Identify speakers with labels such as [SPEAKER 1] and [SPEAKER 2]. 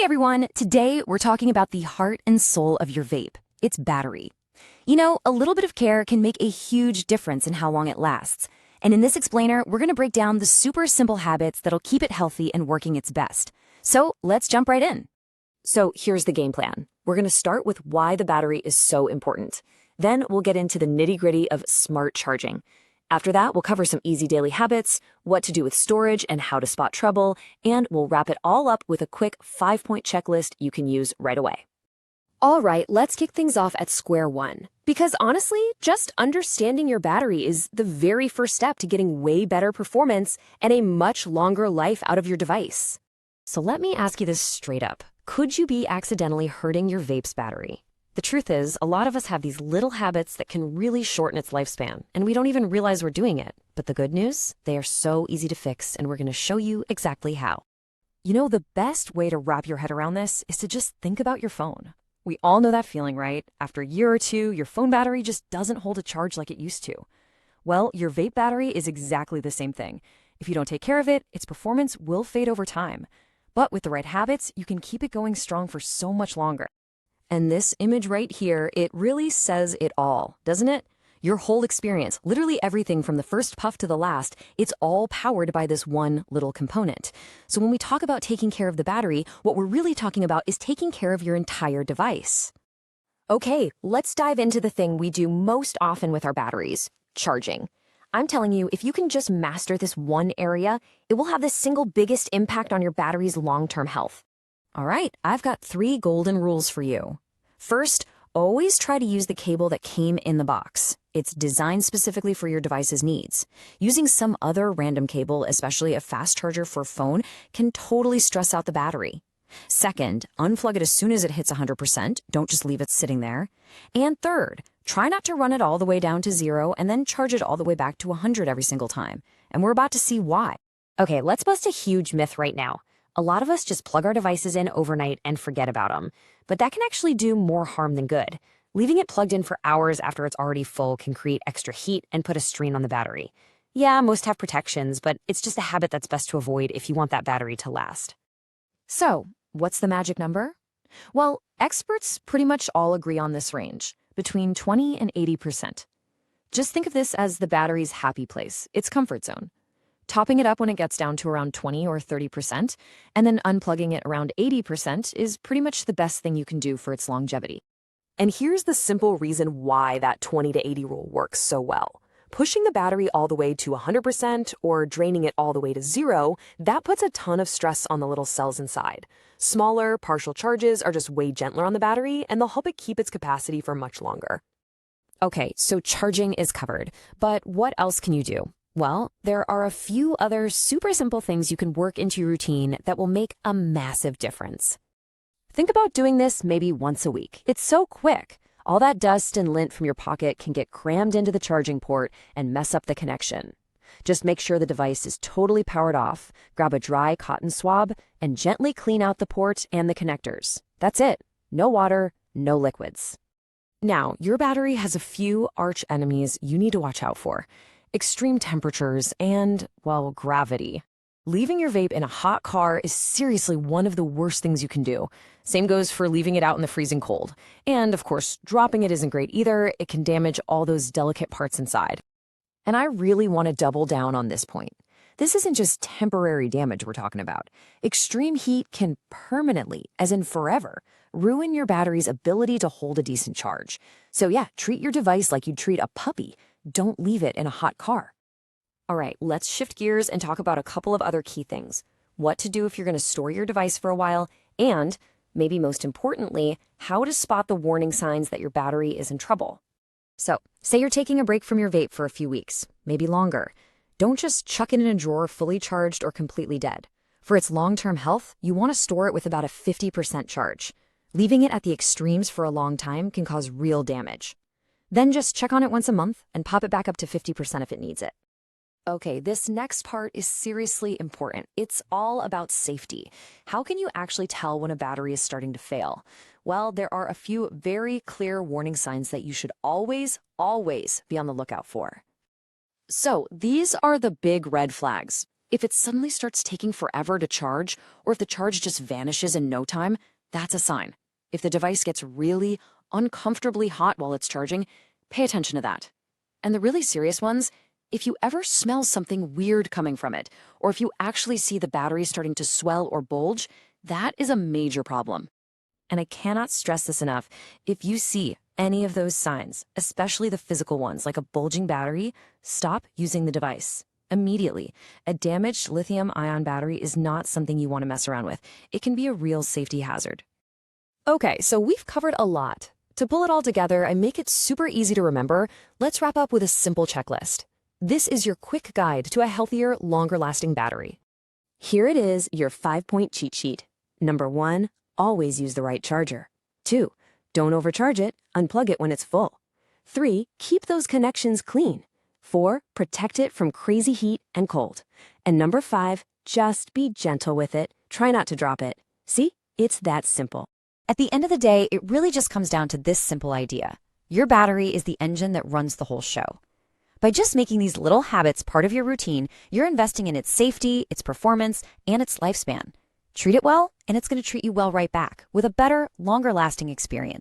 [SPEAKER 1] everyone, today we're talking about the heart and soul of your vape, its battery. You know, a little bit of care can make a huge difference in how long it lasts. And in this explainer, we're going to break down the super simple habits that'll keep it healthy and working its best. So let's jump right in. So here's the game plan. We're going to start with why the battery is so important. Then we'll get into the nitty-gritty of smart charging. After that, we'll cover some easy daily habits, what to do with storage and how to spot trouble, and we'll wrap it all up with a quick 5-point checklist you can use right away.
[SPEAKER 2] All right, let's kick things off at square one. Because honestly, just understanding your battery is the very first step to getting way better performance and a much longer life out of your device. So let me ask you this straight up. Could you be accidentally hurting your vape's battery? The truth is, a lot of us have these little habits that can really shorten its lifespan, and we don't even realize we're doing it. But the good news? They are so easy to fix, and we're going to show you exactly how. You know, the best way to wrap your head around this is to just think about your phone. We all know that feeling, right? After a year or two, your phone battery just doesn't hold a charge like it used to. Well, your vape battery is exactly the same thing. If you don't take care of it, its performance will fade over time. But with the right habits, you can keep it going strong for so much longer. And this image right here, it really says it all, doesn't it? Your whole experience, literally everything from the first puff to the last, it's all powered by this one little component. So when we talk about taking care of the battery, what we're really talking about is taking care of your entire device. Okay, let's dive into the thing we do most often with our batteries, charging. I'm telling you, if you can just master this one area, it will have the single biggest impact on your battery's long-term health.
[SPEAKER 1] All right, I've got 3 golden rules for you. First, always try to use the cable that came in the box. It's designed specifically for your device's needs. Using some other random cable, especially a fast charger for a phone, can totally stress out the battery. Second, unplug it as soon as it hits 100%. Don't just leave it sitting there. And third, try not to run it all the way down to 0 and then charge it all the way back to 100 every single time. And we're about to see why.
[SPEAKER 2] Okay, let's bust a huge myth right now. A lot of us just plug our devices in overnight and forget about them. But that can actually do more harm than good. Leaving it plugged in for hours after it's already full can create extra heat and put a strain on the battery. Yeah, most have protections, but it's just a habit that's best to avoid if you want that battery to last.
[SPEAKER 1] So, what's the magic number? Well, experts pretty much all agree on this range, between 20 and 80%. Just think of this as the battery's happy place, its comfort zone. Topping it up when it gets down to around 20 or 30%, and then unplugging it around 80% is pretty much the best thing you can do for its longevity.
[SPEAKER 3] And here's the simple reason why that 20 to 80 rule works so well. Pushing the battery all the way to 100% or draining it all the way to 0, that puts a ton of stress on the little cells inside. Smaller, partial charges are just way gentler on the battery, and they'll help it keep its capacity for much longer.
[SPEAKER 2] Okay, so charging is covered, but what else can you do? Well, there are a few other super simple things you can work into your routine that will make a massive difference. Think about doing this maybe once a week. It's so quick. All that dust and lint from your pocket can get crammed into the charging port and mess up the connection. Just make sure the device is totally powered off, grab a dry cotton swab, and gently clean out the port and the connectors. That's it. No water, no liquids. Now, your battery has a few arch enemies you need to watch out for. Extreme temperatures and, well, gravity. Leaving your vape in a hot car is seriously one of the worst things you can do. Same goes for leaving it out in the freezing cold. And, of course, dropping it isn't great either. It can damage all those delicate parts inside. And I really want to double down on this point. This isn't just temporary damage we're talking about. Extreme heat can permanently, as in forever, ruin your battery's ability to hold a decent charge. So yeah, treat your device like you'd treat a puppy. Don't leave it in a hot car. All right, let's shift gears and talk about a couple of other key things. What to do if you're going to store your device for a while, and, maybe most importantly, how to spot the warning signs that your battery is in trouble. So, say you're taking a break from your vape for a few weeks, maybe longer. Don't just chuck it in a drawer fully charged or completely dead. For its long-term health, you want to store it with about a 50% charge. Leaving it at the extremes for a long time can cause real damage. Then just check on it once a month and pop it back up to 50% if it needs it. Okay, this next part is seriously important. It's all about safety. How can you actually tell when a battery is starting to fail? Well, there are a few very clear warning signs that you should always be on the lookout for. So these are the big red flags.
[SPEAKER 1] If it suddenly starts taking forever to charge, or if the charge just vanishes in no time, that's a sign. If the device gets really uncomfortably hot while it's charging, pay attention to that. And the really serious ones, if you ever smell something weird coming from it, or if you actually see the battery starting to swell or bulge, that is a major problem.
[SPEAKER 2] And I cannot stress this enough. If you see any of those signs, especially the physical ones like a bulging battery, stop using the device immediately. A damaged lithium-ion battery is not something you want to mess around with. It can be a real safety hazard. Okay, so we've covered a lot. To pull it all together and make it super easy to remember, let's wrap up with a simple checklist. This is your quick guide to a healthier, longer-lasting battery.
[SPEAKER 3] Here it is, your 5-point cheat sheet. Number 1, always use the right charger. 2, don't overcharge it, unplug it when it's full. 3, keep those connections clean. 4, protect it from crazy heat and cold. And number 5, just be gentle with it. Try not to drop it. See, it's that simple.
[SPEAKER 2] At the end of the day, it really just comes down to this simple idea. Your battery is the engine that runs the whole show. By just making these little habits part of your routine, you're investing in its safety, its performance, and its lifespan. Treat it well, and it's going to treat you well right back with a better, longer-lasting experience.